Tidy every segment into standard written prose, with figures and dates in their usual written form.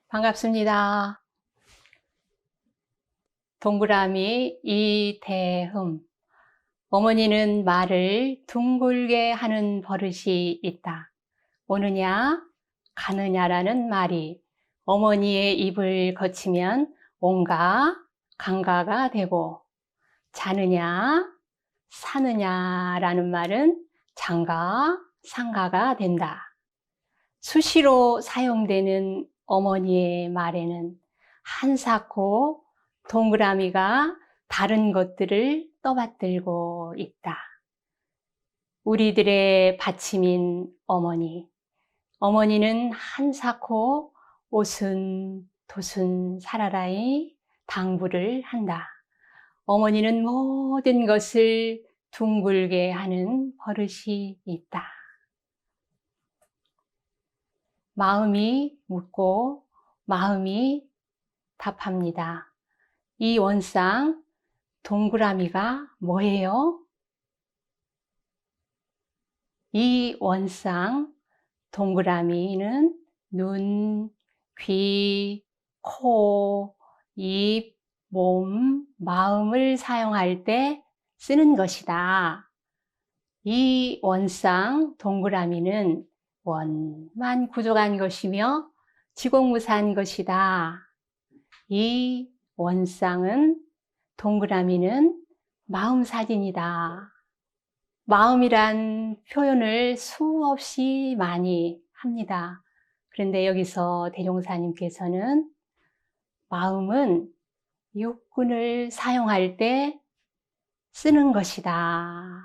반갑습니다. 동그라미 이대흠. 어머니는 말을 둥글게 하는 버릇이 있다. 오느냐 가느냐라는 말이 어머니의 입을 거치면 온가 간가가 되고, 자느냐 사느냐라는 말은 장가 상가가 된다. 수시로 사용되는 어머니의 말에는 한사코 동그라미가 다른 것들을 떠받들고 있다. 우리들의 받침인 어머니. 어머니는 한사코 오순도순 살아라이 당부를 한다. 어머니는 모든 것을 둥글게 하는 버릇이 있다. 마음이 묻고 마음이 답합니다. 이 원상 동그라미가 뭐예요? 이 원상 동그라미는 눈, 귀, 코, 입, 몸, 마음을 사용할 때 쓰는 것이다. 이 원상 동그라미는 원만 구족한 것이며 지공무사한 것이다. 이 원상은 동그라미는 마음 사진이다. 마음이란 표현을 수없이 많이 합니다. 그런데 여기서 대종사님께서는 마음은 육군을 사용할 때 쓰는 것이다.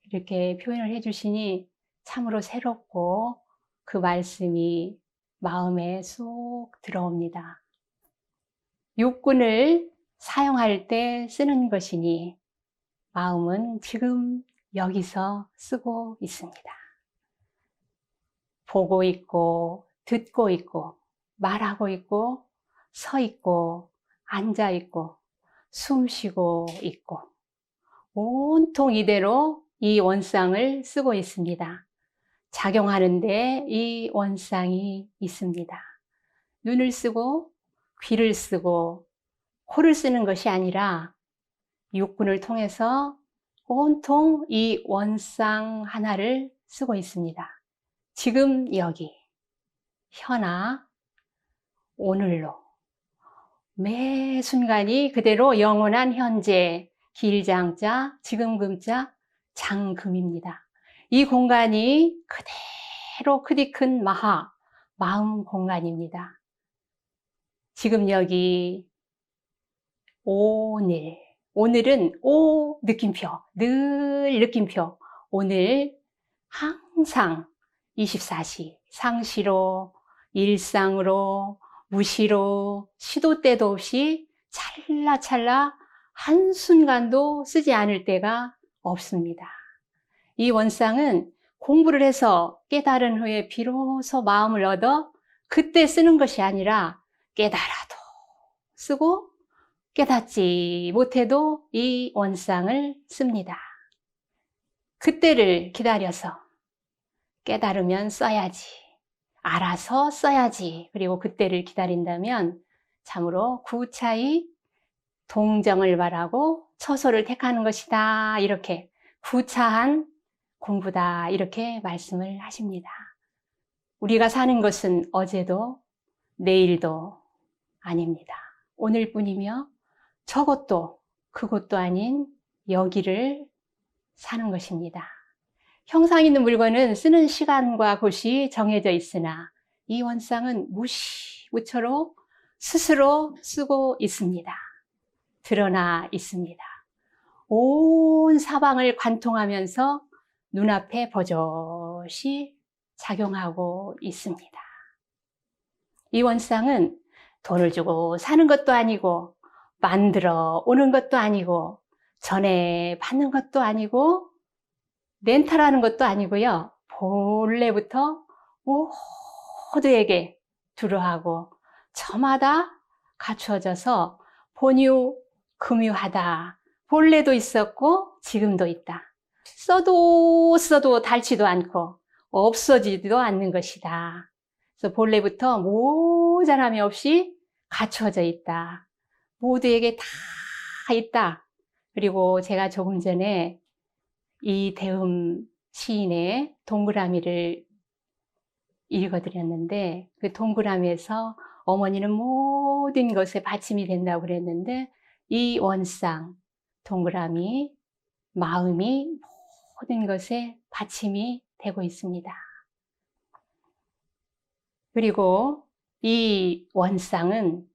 이렇게 표현을 해주시니 참으로 새롭고 그 말씀이 마음에 쏙 들어옵니다. 육군을 사용할 때 쓰는 것이니 마음은 지금 여기서 쓰고 있습니다. 보고 있고 듣고 있고 말하고 있고 서 있고 앉아 있고 숨 쉬고 있고 온통 이대로 이 원상을 쓰고 있습니다. 작용하는데 이 원상이 있습니다. 눈을 쓰고 귀를 쓰고 코를 쓰는 것이 아니라 육군을 통해서 온통 이 원상 하나를 쓰고 있습니다. 지금 여기, 현아, 오늘로 매 순간이 그대로 영원한 현재, 길장자, 지금금자, 장금입니다. 이 공간이 그대로 크디 큰 마하, 마음 공간입니다. 지금 여기 오늘, 오늘은 오 느낌표, 늘 느낌표. 오늘 항상 24시 상시로 일상으로 무시로 시도 때도 없이 찰나찰나 한순간도 쓰지 않을 때가 없습니다. 이 원상은 공부를 해서 깨달은 후에 비로소 마음을 얻어 그때 쓰는 것이 아니라 깨달아도 쓰고 깨닫지 못해도 이 원상을 씁니다. 그때를 기다려서 깨달으면 써야지, 알아서 써야지, 그리고 그때를 기다린다면 참으로 구차히 동정을 바라고 처소를 택하는 것이다. 이렇게 구차한 공부다. 이렇게 말씀을 하십니다. 우리가 사는 것은 어제도 내일도 아닙니다. 오늘뿐이며 저것도 그것도 아닌 여기를 사는 것입니다. 형상 있는 물건은 쓰는 시간과 곳이 정해져 있으나 이 원상은 무시무처로 스스로 쓰고 있습니다. 드러나 있습니다. 온 사방을 관통하면서 눈앞에 버젓이 작용하고 있습니다. 이 원상은 돈을 주고 사는 것도 아니고 만들어 오는 것도 아니고 전에 받는 것도 아니고 렌탈하는 것도 아니고요. 본래부터 모두에게 두루하고 저마다 갖추어져서 본유 금유하다. 본래도 있었고 지금도 있다. 써도 닳지도 않고 없어지지도 않는 것이다. 그래서 본래부터 모자람이 없이 갖추어져 있다. 모두에게 다 있다. 그리고 제가 조금 전에 이 대음 시인의 동그라미를 읽어드렸는데 그 동그라미에서 어머니는 모든 것에 받침이 된다고 그랬는데 이 원상, 동그라미, 마음이 모든 것에 받침이 되고 있습니다. 그리고 이 원상은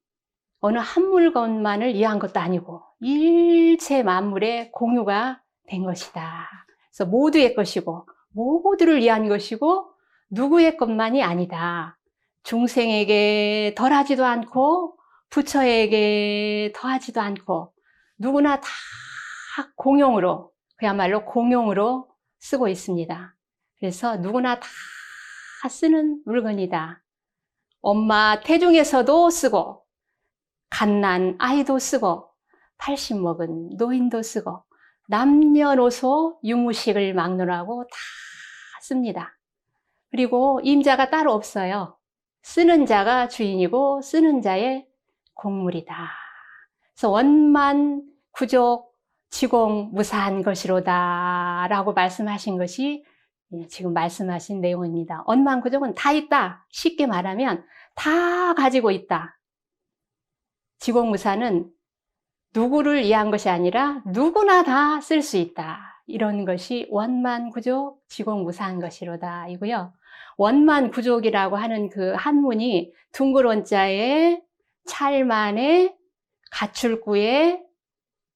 어느 한 물건만을 위한 것도 아니고 일체 만물의 공유가 된 것이다. 그래서 모두의 것이고 모두를 위한 것이고 누구의 것만이 아니다. 중생에게 덜하지도 않고 부처에게 더하지도 않고 누구나 다 공용으로, 그야말로 공용으로 쓰고 있습니다. 그래서 누구나 다 쓰는 물건이다. 엄마 태중에서도 쓰고 갓난 아이도 쓰고 80 먹은 노인도 쓰고 남녀노소 유무식을 막론하고 다 씁니다. 그리고 임자가 따로 없어요. 쓰는 자가 주인이고 쓰는 자의 공물이다. 그래서 원만 구족 지공 무사한 것이로다 라고 말씀하신 것이 지금 말씀하신 내용입니다. 원만 구족은 다 있다. 쉽게 말하면 다 가지고 있다. 지공무사는 누구를 위한 것이 아니라 누구나 다 쓸 수 있다. 이런 것이 원만구족 지공무사한 것이로다 이고요. 원만구족이라고 하는 그 한문이 둥글원자에 찰만에 가출구에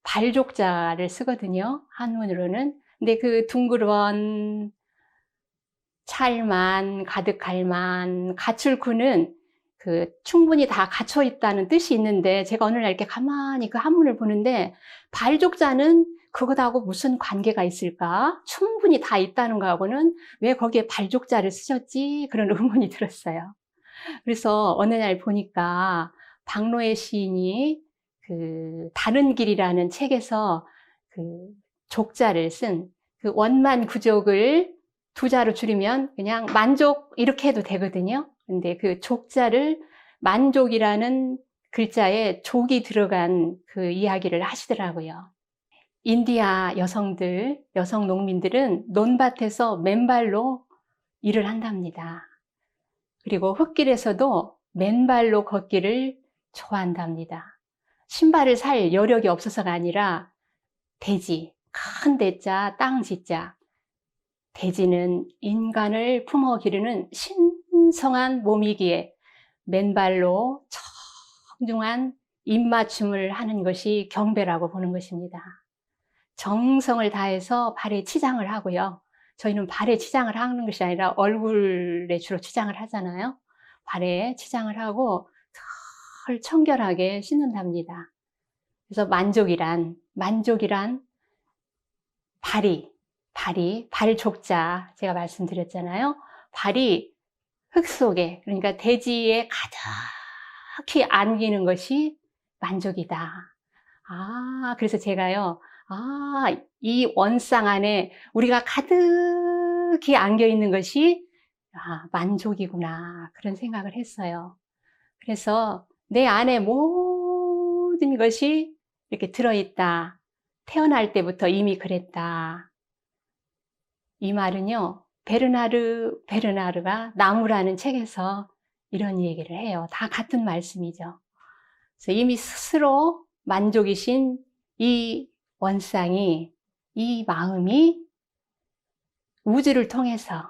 발족자를 쓰거든요. 한문으로는. 근데 그 둥글원, 찰만, 가득할만, 가출구는 그 충분히 다 갖춰 있다는 뜻이 있는데 제가 어느 날 이렇게 가만히 그 한문을 보는데 발족자는 그것하고 무슨 관계가 있을까? 충분히 다 있다는 거하고는 왜 거기에 발족자를 쓰셨지? 그런 의문이 들었어요. 그래서 어느 날 보니까 박노해 시인이 그 다른 길이라는 책에서 그 족자를 쓴 그 원만구족을 두 자로 줄이면 그냥 만족 이렇게 해도 되거든요. 근데 그 족자를 만족이라는 글자에 족이 들어간 그 이야기를 하시더라고요. 인디아 여성들, 여성 농민들은 논밭에서 맨발로 일을 한답니다. 그리고 흙길에서도 맨발로 걷기를 좋아한답니다. 신발을 살 여력이 없어서가 아니라 대지, 큰 대자, 땅 지자. 대지는 인간을 품어 기르는 신성한 몸이기에 맨발로 청중한 입맞춤을 하는 것이 경배라고 보는 것입니다. 정성을 다해서 발에 치장을 하고요. 저희는 발에 치장을 하는 것이 아니라 얼굴에 주로 치장을 하잖아요. 발에 치장을 하고 덜 청결하게 씻는답니다. 그래서 만족이란 발족자 제가 말씀드렸잖아요. 발이 흙 속에, 그러니까 대지에 가득히 안기는 것이 만족이다. 그래서 제가요, 이 원상 안에 우리가 가득히 안겨 있는 것이 만족이구나. 그런 생각을 했어요. 그래서 내 안에 모든 것이 이렇게 들어있다. 태어날 때부터 이미 그랬다. 이 말은요, 베르나르가 나무라는 책에서 이런 얘기를 해요. 다 같은 말씀이죠. 그래서 이미 스스로 만족이신 이 원상이, 이 마음이 우주를 통해서,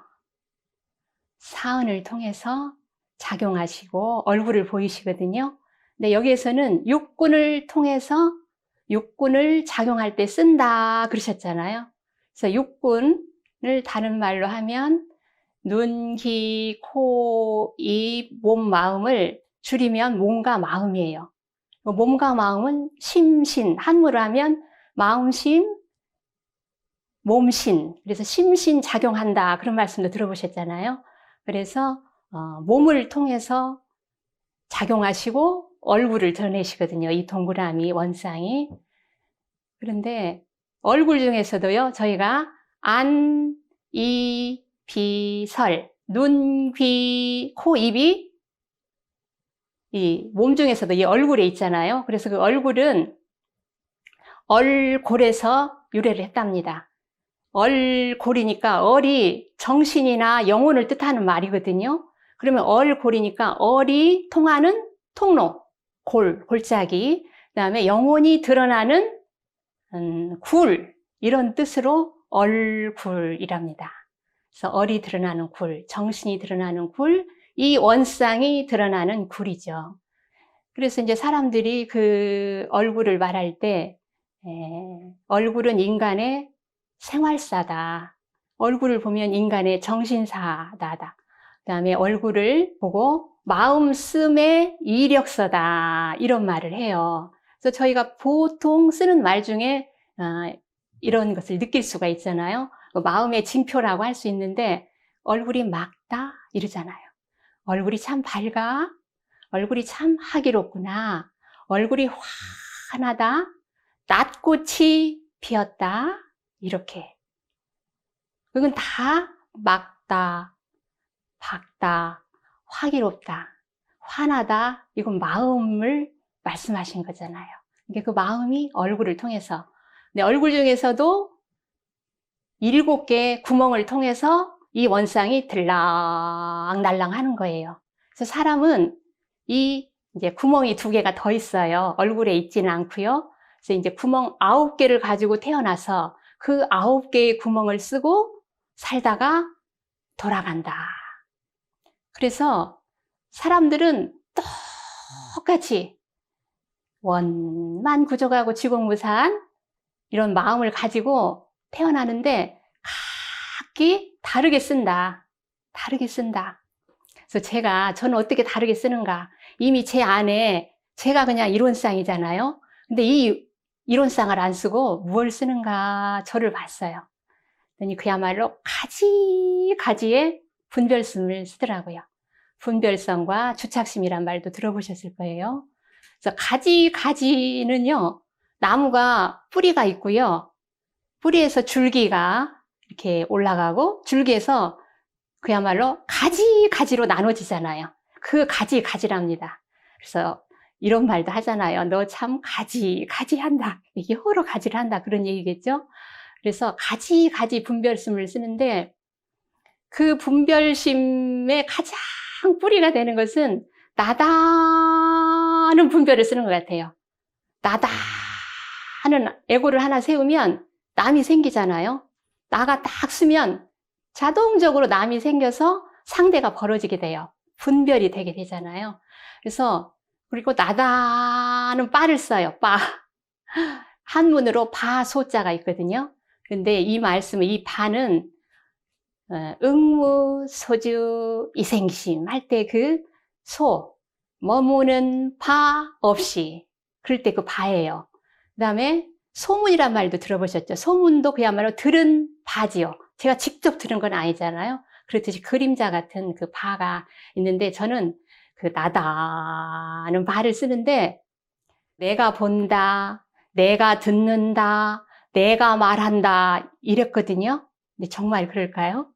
사은을 통해서 작용하시고 얼굴을 보이시거든요. 근데 여기에서는 육군을 통해서 육군을 작용할 때 쓴다 그러셨잖아요. 그래서 육군을 다른 말로 하면 눈, 귀, 코, 입, 몸, 마음을 줄이면 몸과 마음이에요. 몸과 마음은 심신, 한문으로 하면 마음심, 몸신, 그래서 심신 작용한다 그런 말씀도 들어보셨잖아요. 그래서 몸을 통해서 작용하시고 얼굴을 드러내시거든요. 이 동그라미 원상이. 그런데 얼굴 중에서도요, 저희가 안, 이, 비, 설, 눈, 귀, 코, 입이 이 몸 중에서도 이 얼굴에 있잖아요. 그래서 그 얼굴은 얼골에서 유래를 했답니다. 얼골이니까 얼이 정신이나 영혼을 뜻하는 말이거든요. 그러면 얼골이니까 얼이 통하는 통로, 골짜기, 그다음에 영혼이 드러나는 굴, 이런 뜻으로 얼굴이랍니다. 그래서 얼이 드러나는 굴, 정신이 드러나는 굴, 이 원상이 드러나는 굴이죠. 그래서 이제 사람들이 그 얼굴을 말할 때 얼굴은 인간의 생활사다. 얼굴을 보면 인간의 정신사다. 그다음에 얼굴을 보고 마음 쓰의 이력서다. 이런 말을 해요. 그래서 저희가 보통 쓰는 말 중에 이런 것을 느낄 수가 있잖아요. 마음의 징표라고 할 수 있는데 얼굴이 맑다 이러잖아요. 얼굴이 참 밝아. 얼굴이 참 하기롭구나. 얼굴이 환하다. 낫꽃이 피었다. 이렇게. 그건 다 맑다, 밝다, 화기롭다, 환하다. 이건 마음을 말씀하신 거잖아요. 이게 그 마음이 얼굴을 통해서. 근데 얼굴 중에서도 7개의 구멍을 통해서 이 원상이 들락날락 하는 거예요. 그래서 사람은 이 이제 구멍이 2개가 더 있어요. 얼굴에 있지는 않고요. 그래서 이제 구멍 9개를 가지고 태어나서 그 9개의 구멍을 쓰고 살다가 돌아간다. 그래서 사람들은 똑같이 원만 구족하고 지공무사한 이런 마음을 가지고 태어나는데 각기 다르게 쓴다. 다르게 쓴다. 그래서 저는 어떻게 다르게 쓰는가. 이미 제 안에 제가 그냥 이론상이잖아요. 근데 이 이론상을 안 쓰고 무엇을 쓰는가 저를 봤어요. 그러니 그야말로 가지가지의 분별심을 쓰더라고요. 분별성과 주착심이란 말도 들어보셨을 거예요. 그래서 가지는요, 나무가 뿌리가 있고요. 뿌리에서 줄기가 이렇게 올라가고 줄기에서 그야말로 가지가지로 나눠지잖아요. 그 가지랍니다. 그래서 이런 말도 하잖아요. 너 참 가지한다. 이게 여러 가지를 한다. 그런 얘기겠죠? 그래서 가지 분별심을 쓰는데 그 분별심의 가장 뿌리가 되는 것은 나다는 분별을 쓰는 것 같아요. 나다는 에고를 하나 세우면 남이 생기잖아요. 나가 딱 쓰면 자동적으로 남이 생겨서 상대가 벌어지게 돼요. 분별이 되게 되잖아요. 그래서 그리고 나다는 빠를 써요. 빠. 한문으로 바소자가 있거든요. 근데 이 말씀은 이 바는 응무소주 이생심 할 때 그 소, 머무는 바 없이 그럴 때 그 바예요. 그 다음에 소문이란 말도 들어보셨죠? 소문도 그야말로 들은 바지요. 제가 직접 들은 건 아니잖아요. 그렇듯이 그림자 같은 그 바가 있는데 저는 그 나다는 바를 쓰는데 내가 본다, 내가 듣는다, 내가 말한다 이랬거든요. 근데 정말 그럴까요?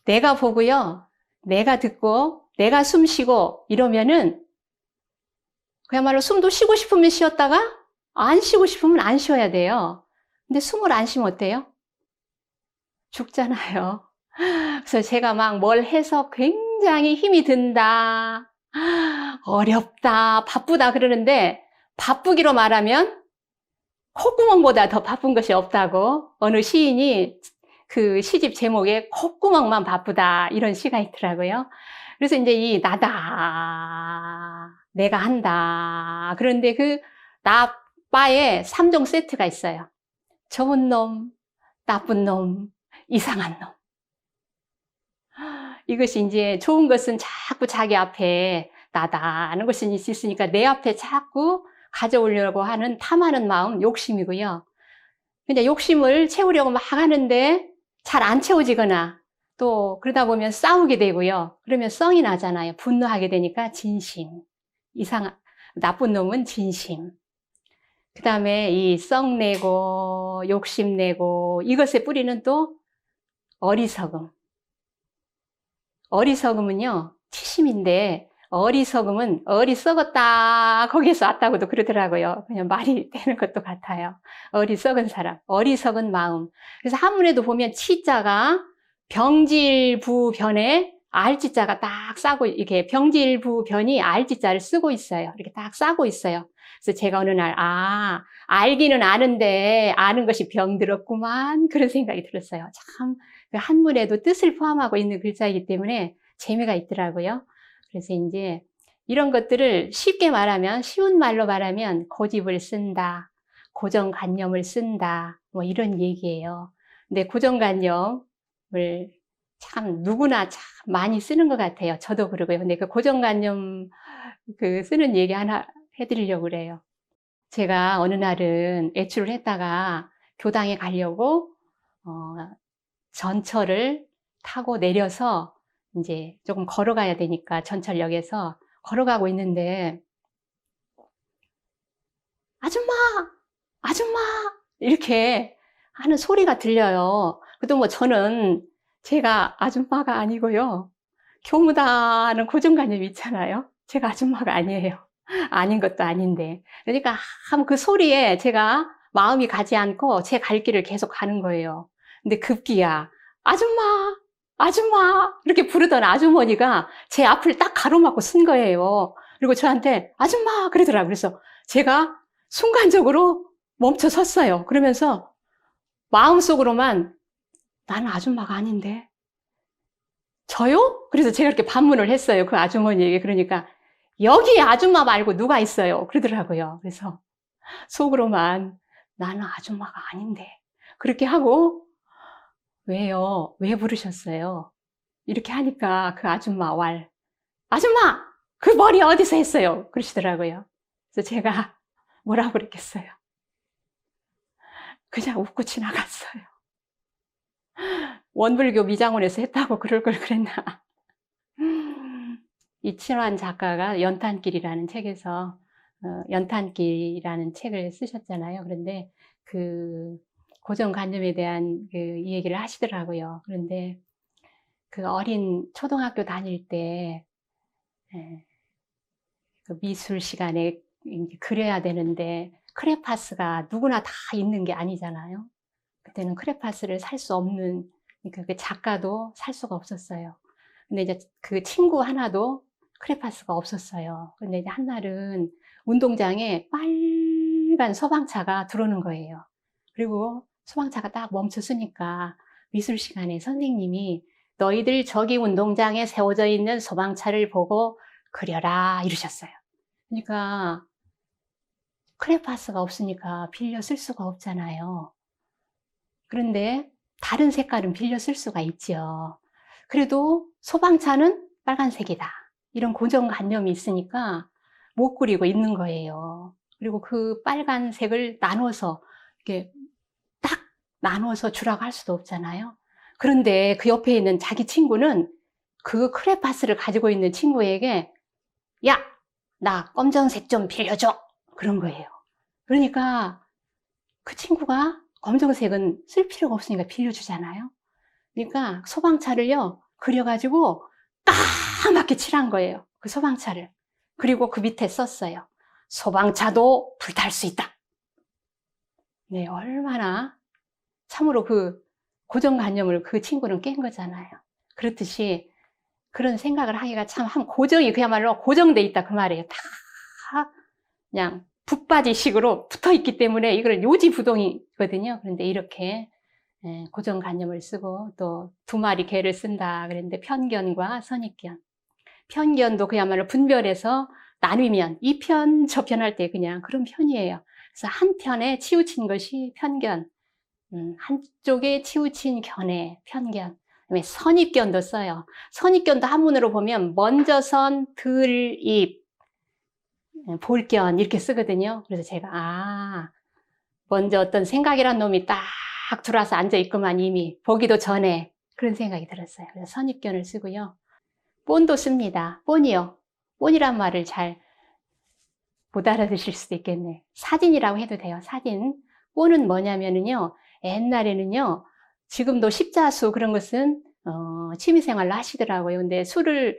내가 보고요, 내가 듣고, 내가 숨 쉬고 이러면은 그야말로 숨도 쉬고 싶으면 쉬었다가 안 쉬고 싶으면 안 쉬어야 돼요. 근데 숨을 안 쉬면 어때요? 죽잖아요. 그래서 제가 막 뭘 해서 굉장히 힘이 든다, 어렵다, 바쁘다 그러는데 바쁘기로 말하면 콧구멍보다 더 바쁜 것이 없다고 어느 시인이 그 시집 제목에 콧구멍만 바쁘다 이런 시가 있더라고요. 그래서 이제 이 나다, 내가 한다. 그런데 그 나빠에 3종 세트가 있어요. 좋은 놈, 나쁜 놈, 이상한 놈. 이것이 이제 좋은 것은 자꾸 자기 앞에 나다 하는 것이 있으니까 내 앞에 자꾸 가져오려고 하는 탐하는 마음, 욕심이고요. 근데 욕심을 채우려고 막 하는데 잘 안 채워지거나 또 그러다 보면 싸우게 되고요. 그러면 썽이 나잖아요. 분노하게 되니까 진심. 나쁜 놈은 진심. 그 다음에 이 썽내고 욕심내고 이것의 뿌리는 또 어리석음. 어리석음은요, 치심인데 어리석음은 어리석었다 거기에서 왔다고도 그러더라고요. 그냥 말이 되는 것도 같아요. 어리석은 사람, 어리석은 마음. 그래서 한문에도 보면 치자가 병질부변에 알지자가 딱 싸고, 이렇게 병질부변이 알지자를 쓰고 있어요. 이렇게 딱 싸고 있어요. 그래서 제가 어느 날, 알기는 아는데 아는 것이 병들었구만, 그런 생각이 들었어요. 참 한문에도 뜻을 포함하고 있는 글자이기 때문에 재미가 있더라고요. 그래서 이제 이런 것들을 쉽게 말하면, 쉬운 말로 말하면 고집을 쓴다, 고정관념을 쓴다, 뭐 이런 얘기예요. 근데 고정관념을 참 누구나 참 많이 쓰는 것 같아요. 저도 그러고요. 근데 그 고정관념 쓰는 얘기 하나 해드리려고 그래요. 제가 어느 날은 외출을 했다가 교당에 가려고 전철을 타고 내려서 이제 조금 걸어가야 되니까 전철역에서 걸어가고 있는데 아줌마! 아줌마! 이렇게 하는 소리가 들려요. 그래도 뭐 저는 제가 아줌마가 아니고요. 교무다는 고정관념이 있잖아요. 제가 아줌마가 아니에요. 아닌 것도 아닌데. 그러니까 그 소리에 제가 마음이 가지 않고 제 갈 길을 계속 가는 거예요. 근데 급기야 아줌마! 아줌마! 이렇게 부르던 아주머니가 제 앞을 딱 가로막고 쓴 거예요. 그리고 저한테 아줌마! 그러더라고요. 그래서 제가 순간적으로 멈춰 섰어요. 그러면서 마음속으로만 나는 아줌마가 아닌데 저요? 그래서 제가 이렇게 반문을 했어요. 그 아주머니에게. 그러니까 여기 아줌마 말고 누가 있어요? 그러더라고요. 그래서 속으로만 나는 아줌마가 아닌데 그렇게 하고 왜요? 왜 부르셨어요? 이렇게 하니까 그 아줌마 아줌마! 그 머리 어디서 했어요? 그러시더라고요. 그래서 제가 뭐라고 그랬겠어요? 그냥 웃고 지나갔어요. 원불교 미장원에서 했다고 그럴 걸 그랬나. 이치환 작가가 연탄길이라는 책에서 연탄길이라는 책을 쓰셨잖아요. 그런데 그 고정관념에 대한 이 얘기를 하시더라고요. 그런데 그 어린 초등학교 다닐 때 그 미술 시간에 그려야 되는데 크레파스가 누구나 다 있는 게 아니잖아요. 그때는 크레파스를 살 수 없는, 그러니까 그 작가도 살 수가 없었어요. 근데 이제 그 친구 하나도 크레파스가 없었어요. 근데 이제 한날은 운동장에 빨간 소방차가 들어오는 거예요. 그리고 소방차가 딱 멈췄으니까 미술 시간에 선생님이 너희들 저기 운동장에 세워져 있는 소방차를 보고 그려라 이러셨어요. 그러니까 크레파스가 없으니까 빌려 쓸 수가 없잖아요. 그런데 다른 색깔은 빌려 쓸 수가 있죠. 그래도 소방차는 빨간색이다. 이런 고정관념이 있으니까 못 그리고 있는 거예요. 그리고 그 빨간색을 나눠서 이렇게 딱 나눠서 주라고 할 수도 없잖아요. 그런데 그 옆에 있는 자기 친구는 그 크레파스를 가지고 있는 친구에게 야, 나 검정색 좀 빌려줘. 그런 거예요. 그러니까 그 친구가 검정색은 쓸 필요가 없으니까 빌려주잖아요. 그러니까 소방차를요, 그려가지고 까맣게 칠한 거예요. 그 소방차를. 그리고 그 밑에 썼어요. 소방차도 불탈 수 있다. 네, 얼마나 참으로 그 고정관념을 그 친구는 깬 거잖아요. 그렇듯이 그런 생각을 하기가 참 한 고정이 그야말로 고정돼 있다 그 말이에요. 다 그냥 북바지식으로 붙어 있기 때문에 이걸 요지부동이거든요. 그런데 이렇게 고정관념을 쓰고 또 두 마리 개를 쓴다 그랬는데 편견과 선입견. 편견도 그야말로 분별해서 나누면 이 편, 저 편 할 때 그냥 그런 편이에요. 그래서 한 편에 치우친 것이 편견, 한쪽에 치우친 견해, 편견. 그다음에 선입견도 써요. 선입견도 한문으로 보면 먼저 선, 들, 입, 볼견 이렇게 쓰거든요. 그래서 제가 먼저 어떤 생각이란 놈이 딱 들어와서 앉아있구만 이미 보기도 전에 그런 생각이 들었어요. 그래서 선입견을 쓰고요. 본도 씁니다. 본이요. 본이란 말을 잘 못 알아들으실 수도 있겠네. 사진이라고 해도 돼요. 사진. 본은 뭐냐면은요. 옛날에는요. 지금도 십자수 그런 것은 취미생활로 하시더라고요. 근데 술을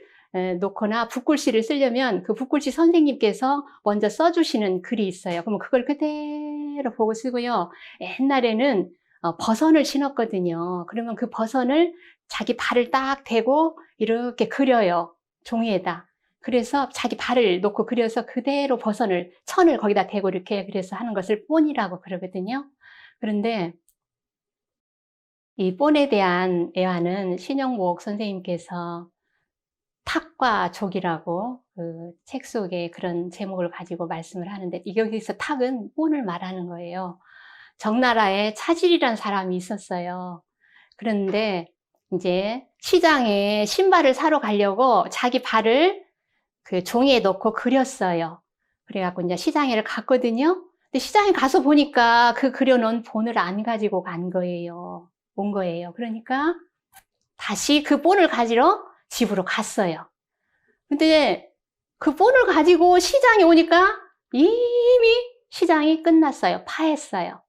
놓거나 붓글씨를 쓰려면 그 붓글씨 선생님께서 먼저 써주시는 글이 있어요. 그러면 그걸 그대로 보고 쓰고요. 옛날에는 버선을 신었거든요. 그러면 그 버선을 자기 발을 딱 대고 이렇게 그려요. 종이에다. 그래서 자기 발을 놓고 그려서 그대로 버선을, 천을 거기다 대고 이렇게 그래서 하는 것을 본이라고 그러거든요. 그런데 이 본에 대한 애화는 신영목 선생님께서 탁과 족이라고 그 책 속에 그런 제목을 가지고 말씀을 하는데, 여기서 탁은 본을 말하는 거예요. 정나라에 차질이란 사람이 있었어요. 그런데 이제 시장에 신발을 사러 가려고 자기 발을 그 종이에 넣고 그렸어요. 그래갖고 이제 시장에 갔거든요. 근데 시장에 가서 보니까 그 그려놓은 본을 안 가지고 온 거예요. 그러니까 다시 그 본을 가지러 집으로 갔어요. 근데 그 본을 가지고 시장에 오니까 이미 시장이 끝났어요. 파했어요.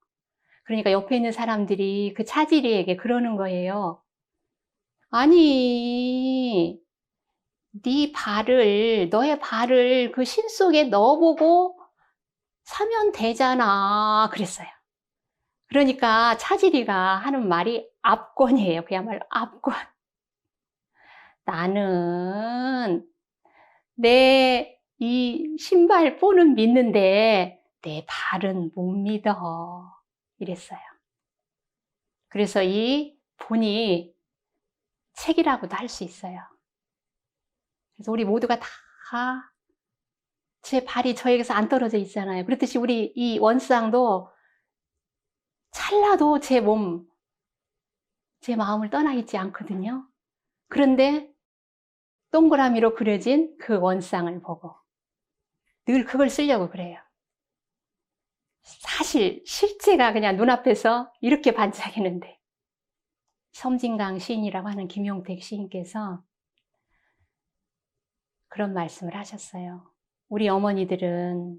그러니까 옆에 있는 사람들이 그 차지리에게 그러는 거예요. 아니, 너의 발을 그 신 속에 넣어보고 사면 되잖아. 그랬어요. 그러니까 차지리가 하는 말이 압권이에요. 그야말로 압권. 나는 내 이 신발 본은 믿는데 내 발은 못 믿어. 이랬어요. 그래서 이 본이 책이라고도 할 수 있어요. 그래서 우리 모두가 다 제 발이 저에게서 안 떨어져 있잖아요. 그렇듯이 우리 이 원상도 찰나도 제 마음을 떠나 있지 않거든요. 그런데 동그라미로 그려진 그 원상을 보고 늘 그걸 쓰려고 그래요. 사실 실제가 그냥 눈앞에서 이렇게 반짝이는데, 섬진강 시인이라고 하는 김용택 시인께서 그런 말씀을 하셨어요. 우리 어머니들은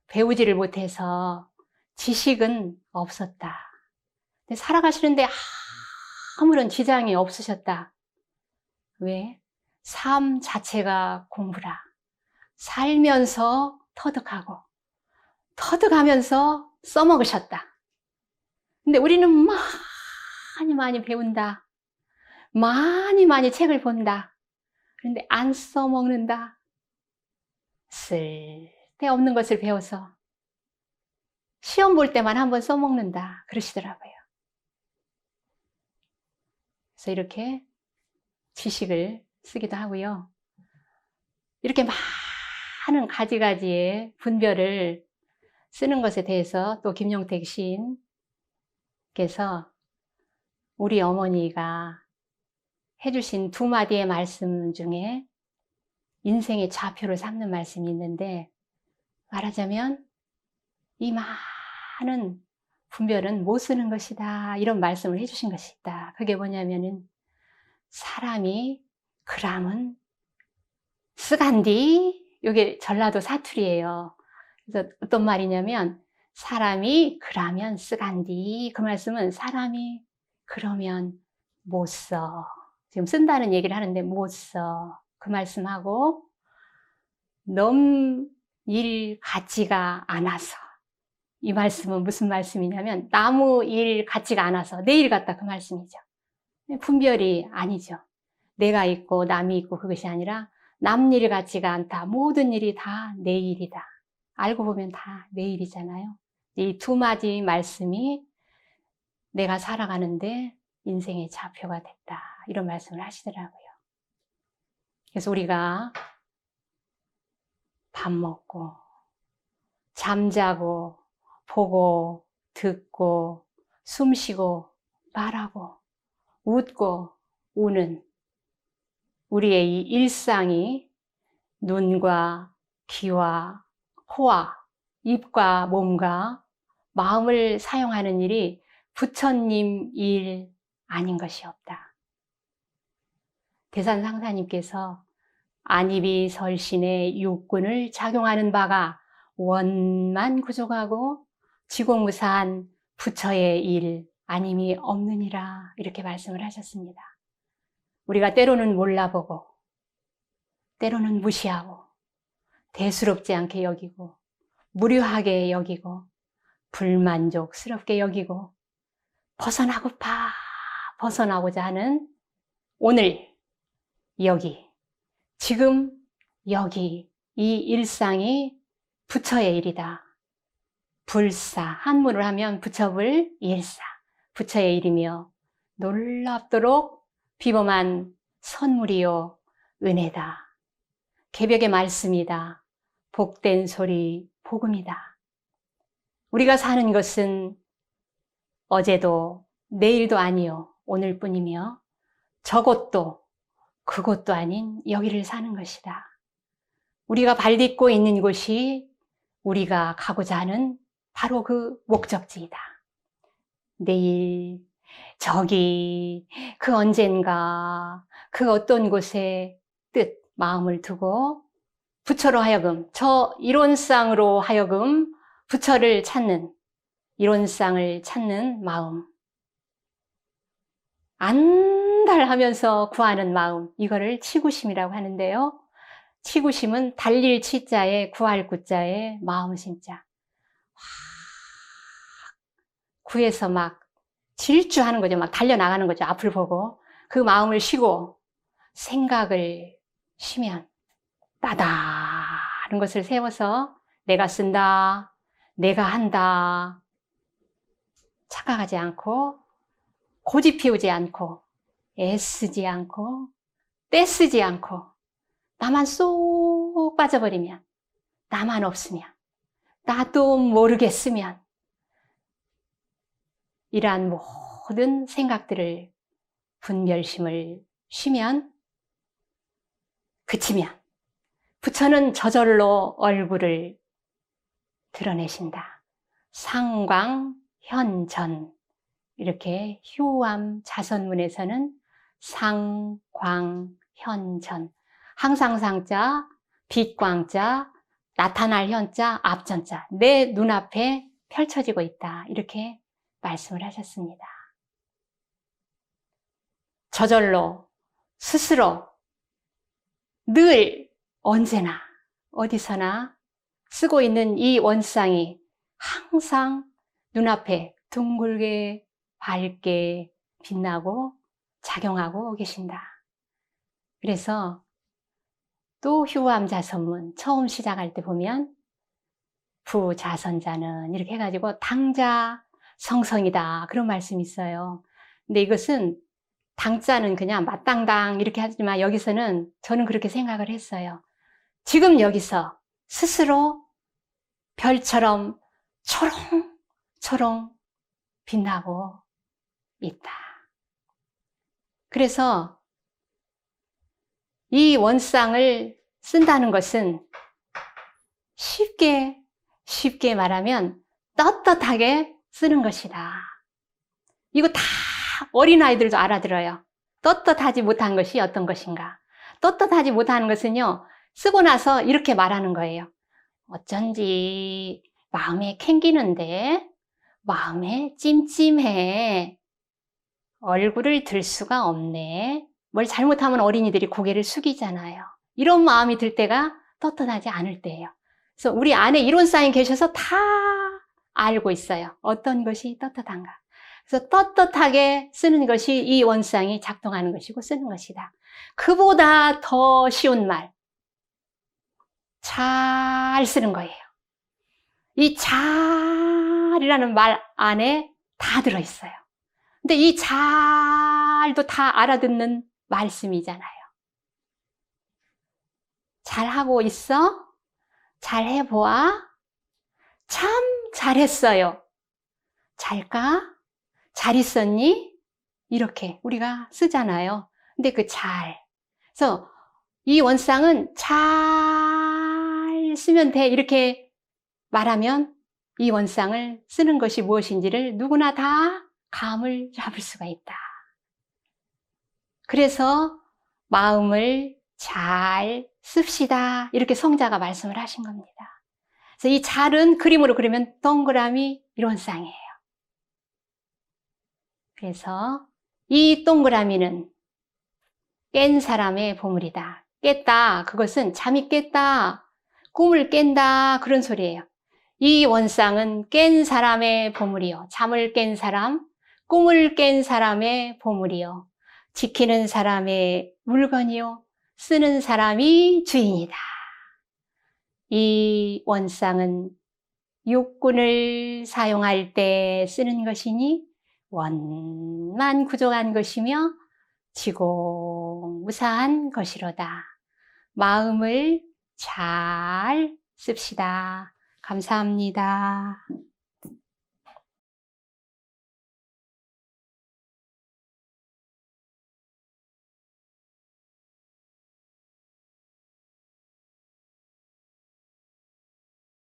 배우지를 못해서 지식은 없었다. 근데 살아가시는데 아무런 지장이 없으셨다. 왜? 삶 자체가 공부라. 살면서 터득하고 터득하면서 써먹으셨다. 근데 우리는 많이 배운다. 많이 책을 본다. 그런데 안 써먹는다. 쓸데없는 것을 배워서 시험 볼 때만 한번 써먹는다. 그러시더라고요. 그래서 이렇게 지식을 쓰기도 하고요. 이렇게 많은 가지가지의 분별을 쓰는 것에 대해서 또 김용택 시인께서 우리 어머니가 해주신 두 마디의 말씀 중에 인생의 좌표를 삼는 말씀이 있는데, 말하자면 이 많은 분별은 못 쓰는 것이다, 이런 말씀을 해주신 것이 있다. 그게 뭐냐면은 사람이 그람은 쓰간디, 이게 전라도 사투리예요. 그래서 어떤 말이냐면 사람이 그라면 쓰간디, 그 말씀은 사람이 그러면 못 써. 지금 쓴다는 얘기를 하는데 못 써. 그 말씀하고 넘 일 같지가 않아서, 이 말씀은 무슨 말씀이냐면 나무 일 같지가 않아서 내 일 같다, 그 말씀이죠. 분별이 아니죠. 내가 있고 남이 있고 그것이 아니라 남 일 같지가 않다. 모든 일이 다 내 일이다. 알고 보면 다 내 일이잖아요. 이 두 마디 말씀이 내가 살아가는데 인생의 좌표가 됐다, 이런 말씀을 하시더라고요. 그래서 우리가 밥 먹고 잠자고 보고 듣고 숨쉬고 말하고 웃고 우는 우리의 이 일상이 눈과 귀와 코와 입과 몸과 마음을 사용하는 일이 부처님 일 아닌 것이 없다. 대산상사님께서 안입이 설신의 육군을 작용하는 바가 원만 구족하고 지공무사한 부처의 일 아님이 없느니라, 이렇게 말씀을 하셨습니다. 우리가 때로는 몰라보고 때로는 무시하고 대수롭지 않게 여기고 무료하게 여기고 불만족스럽게 여기고 벗어나고자 하는 오늘 여기, 지금 여기 이 일상이 부처의 일이다. 불사, 한문을 하면 부처불 일사, 부처의 일이며 놀랍도록 비범한 선물이요 은혜다. 개벽의 말씀이다. 복된 소리 복음이다. 우리가 사는 것은 어제도 내일도 아니요 오늘뿐이며 저곳도 그곳도 아닌 여기를 사는 것이다. 우리가 발딛고 있는 곳이 우리가 가고자 하는 바로 그 목적지이다. 내일, 저기, 그 언젠가, 그 어떤 곳에 뜻, 마음을 두고 부처로 하여금, 저 이론상으로 하여금 부처를 찾는, 이론상을 찾는 마음. 안달하면서 구하는 마음, 이거를 치구심이라고 하는데요. 치구심은 달릴 치자에 구할 구자에 마음 심자. 구해서 막 질주하는 거죠. 막 달려나가는 거죠. 앞을 보고. 그 마음을 쉬고 생각을 쉬면 따다른 것을 세워서 내가 쓴다, 내가 한다. 착각하지 않고 고집 피우지 않고 애쓰지 않고 떼쓰지 않고 나만 쏙 빠져버리면, 나만 없으면, 나도 모르겠으면 이러한 모든 생각들을 분별심을 쉬면 그치면 부처는 저절로 얼굴을 드러내신다. 상광현전, 이렇게 휴암 자선문에서는 상광현전, 항상 상자, 빛광자, 나타날 현자, 앞전자, 내 눈앞에 펼쳐지고 있다. 이렇게 말씀을 하셨습니다. 저절로 스스로 늘 언제나 어디서나 쓰고 있는 이 원상이 항상 눈앞에 둥글게 밝게 빛나고 작용하고 계신다. 그래서 또 휴암자선문 처음 시작할 때 보면 부자선자는 이렇게 해가지고 당자 성성이다 그런 말씀이 있어요. 근데 이것은 당자는 그냥 마땅당 이렇게 하지만 여기서는 저는 그렇게 생각을 했어요. 지금 여기서 스스로 별처럼 초롱초롱 빛나고 있다. 그래서 이 원상을 쓴다는 것은 쉽게 말하면 떳떳하게 쓰는 것이다. 이거 다 어린아이들도 알아들어요. 떳떳하지 못한 것이 어떤 것인가. 떳떳하지 못하는 것은요, 쓰고 나서 이렇게 말하는 거예요. 어쩐지 마음에 캥기는데, 마음에 찜찜해. 얼굴을 들 수가 없네. 뭘 잘못하면 어린이들이 고개를 숙이잖아요. 이런 마음이 들 때가 떳떳하지 않을 때예요. 그래서 우리 안에 이론상이 계셔서 다 알고 있어요. 어떤 것이 떳떳한가. 그래서 떳떳하게 쓰는 것이 이 원상이 작동하는 것이고 쓰는 것이다. 그보다 더 쉬운 말, 잘 쓰는 거예요. 이 잘이라는 말 안에 다 들어있어요. 근데 이 잘도 다 알아듣는 말씀이잖아요. 잘하고 있어? 잘 해보아? 참 잘했어요. 잘까? 잘 있었니? 이렇게 우리가 쓰잖아요. 근데 그 잘. 그래서 이 원상은 잘 쓰면 돼. 이렇게 말하면 이 원상을 쓰는 것이 무엇인지를 누구나 다 감을 잡을 수가 있다. 그래서 마음을 잘 씁시다. 이렇게 성자가 말씀을 하신 겁니다. 그래서 이 잘은 그림으로 그리면 동그라미 이론상이에요. 그래서 이 동그라미는 깬 사람의 보물이다. 깼다. 그것은 잠이 깼다. 꿈을 깬다. 그런 소리예요. 이 원상은 깬 사람의 보물이요. 잠을 깬 사람, 꿈을 깬 사람의 보물이요. 지키는 사람의 물건이요. 쓰는 사람이 주인이다. 이 원상은 육군을 사용할 때 쓰는 것이니 원만 구족한 것이며 지공무사한 것이로다. 마음을 잘 씁시다. 감사합니다.